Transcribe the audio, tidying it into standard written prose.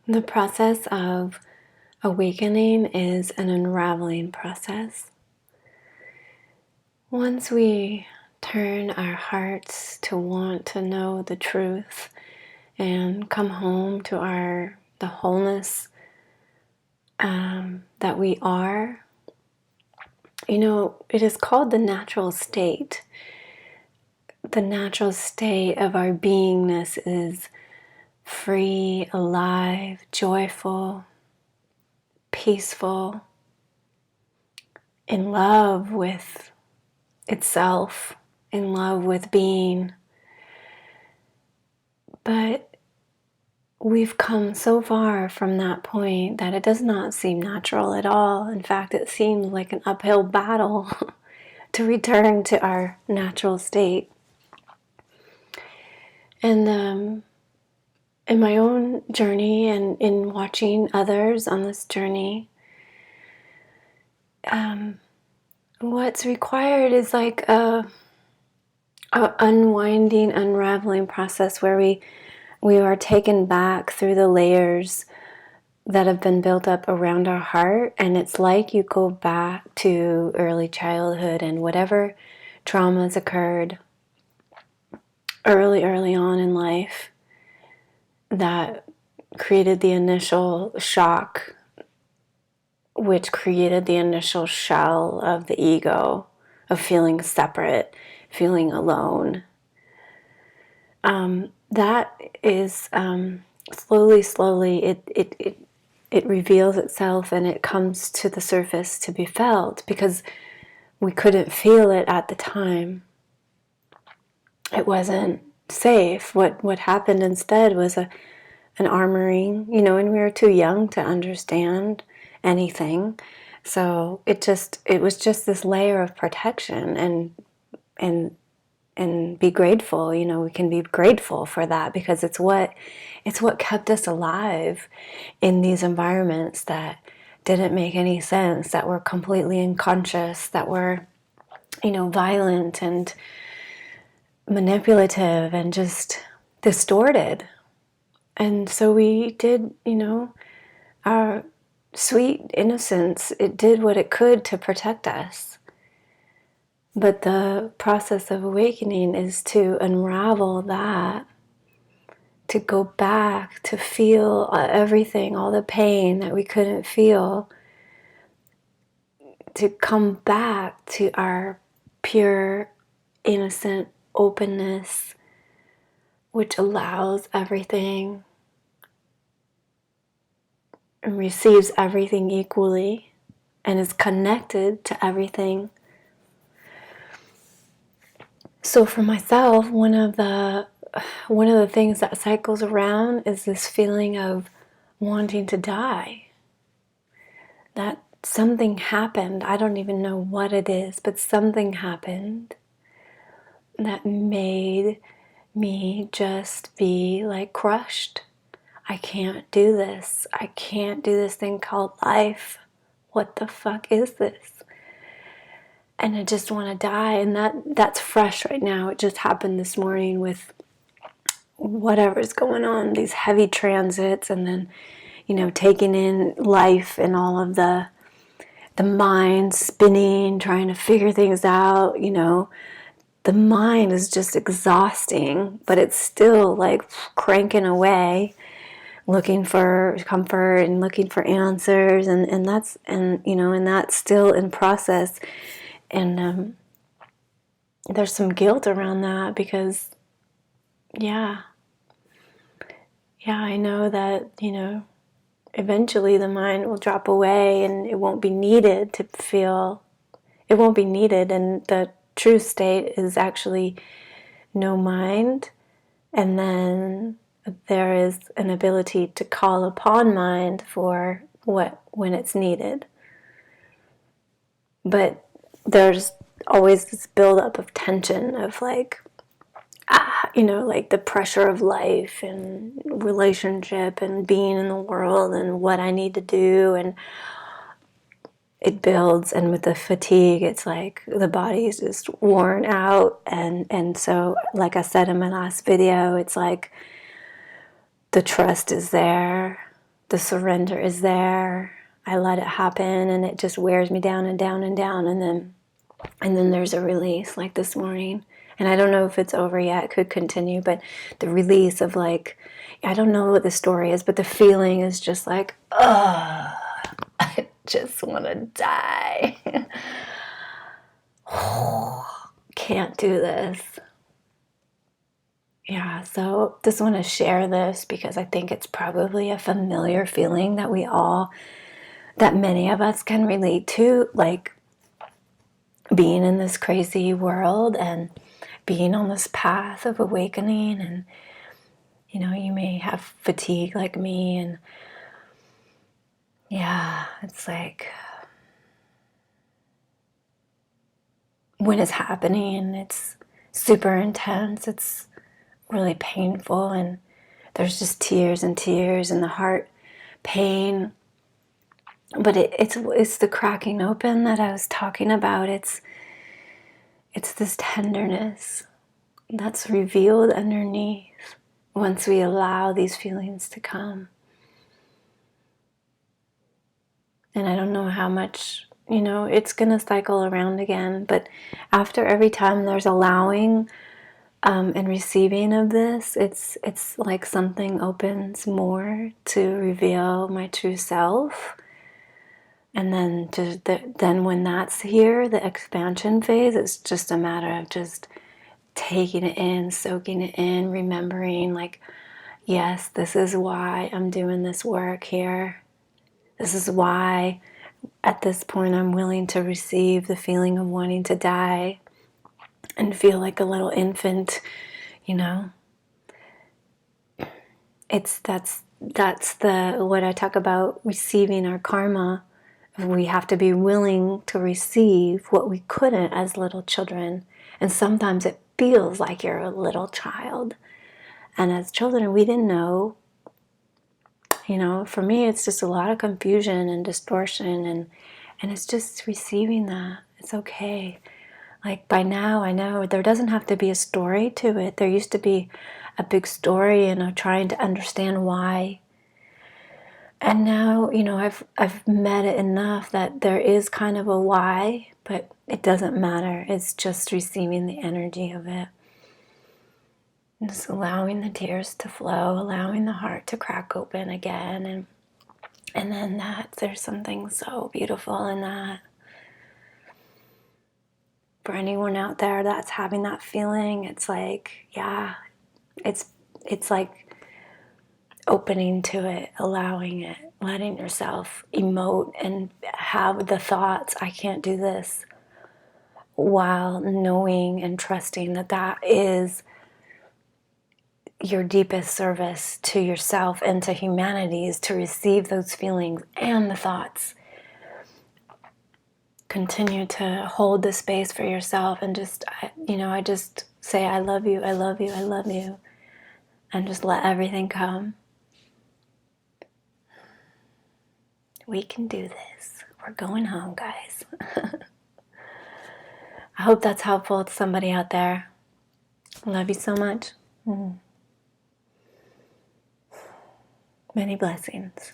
The process of awakening is an unraveling process. Once we turn our hearts to want to know the truth and come home to the wholeness that we are, it is called the natural state. The natural state of our beingness is free, alive, joyful, peaceful, in love with itself, in love with being. But we've come so far from that point that it does not seem natural at all. In fact, it seems like an uphill battle to return to our natural state. And in my own journey and in watching others on this journey, what's required is like a unwinding, unraveling process where we are taken back through the layers that have been built up around our heart, and it's like you go back to early childhood and whatever traumas occurred early on in life that created the initial shock, which created the initial shell of the ego, of feeling separate, feeling alone. That is slowly it reveals itself, and it comes to the surface to be felt because we couldn't feel it at the time. It wasn't safe. What happened instead was an armoring, and we were too young to understand anything. So it was just this layer of protection, and be grateful. We can be grateful for that because it's what kept us alive in these environments that didn't make any sense, that were completely unconscious, that were, violent and manipulative and just distorted. And so we did, our sweet innocence, it did what it could to protect us. But the process of awakening is to unravel that, to go back, to feel everything, all the pain that we couldn't feel, to come back to our pure, innocent openness, which allows everything and receives everything equally and is connected to everything. So for myself, one of the things that cycles around is this feeling of wanting to die. That something happened, I don't even know what it is, but something happened that made me just be like crushed. I can't do this. I can't do this thing called life. What the fuck is this? And I just want to die. And that's fresh right now. It just happened this morning with whatever's going on, these heavy transits, and then, taking in life and all of the mind spinning, trying to figure things out, the mind is just exhausting, but it's still like cranking away, looking for comfort and looking for answers, and that's still in process. And there's some guilt around that because I know that eventually the mind will drop away and it won't be needed to feel. It won't be needed, and the true state is actually no mind, and then there is an ability to call upon mind for when it's needed. But there's always this buildup of tension of like the pressure of life and relationship and being in the world and what I need to do, and it builds, and with the fatigue, it's like the body is just worn out, and so, like I said in my last video, it's like the trust is there, the surrender is there. I let it happen, and it just wears me down and down and down, and then there's a release, like this morning. And I don't know if it's over yet. It could continue, but the release of, like, I don't know what the story is, but the feeling is just like, ugh, I just want to die. Can't do this. Yeah, so just want to share this because I think it's probably a familiar feeling that many of us can relate to, like being in this crazy world and being on this path of awakening. And, you may have fatigue like me, and yeah, it's like when it's happening, it's super intense, it's really painful, and there's just tears and tears and the heart pain. But it's the cracking open that I was talking about. It's this tenderness that's revealed underneath once we allow these feelings to come. And I don't know how much, it's going to cycle around again. But after every time there's allowing and receiving of this, it's like something opens more to reveal my true self. And then when that's here, the expansion phase, it's just a matter of just taking it in, soaking it in, remembering, like, yes, this is why I'm doing this work here. This is why at this point I'm willing to receive the feeling of wanting to die and feel like a little infant, that's what I talk about, receiving our karma. We have to be willing to receive what we couldn't as little children. And sometimes it feels like you're a little child. And as children, we didn't know. For me, it's just a lot of confusion and distortion. And it's just receiving that. It's okay. Like, by now, I know there doesn't have to be a story to it. There used to be a big story, trying to understand why. And now, I've met it enough that there is kind of a why, but it doesn't matter. It's just receiving the energy of it. Just allowing the tears to flow, allowing the heart to crack open again. And then there's something so beautiful in that. For anyone out there that's having that feeling, it's like, yeah, it's like opening to it, allowing it, letting yourself emote and have the thoughts, I can't do this, while knowing and trusting that is your deepest service to yourself and to humanity, is to receive those feelings and the thoughts. Continue to hold the space for yourself and just, I just say, I love you, I love you, I love you, and just let everything come. We can do this. We're going home, guys. I hope that's helpful to somebody out there. Love you so much. Many blessings.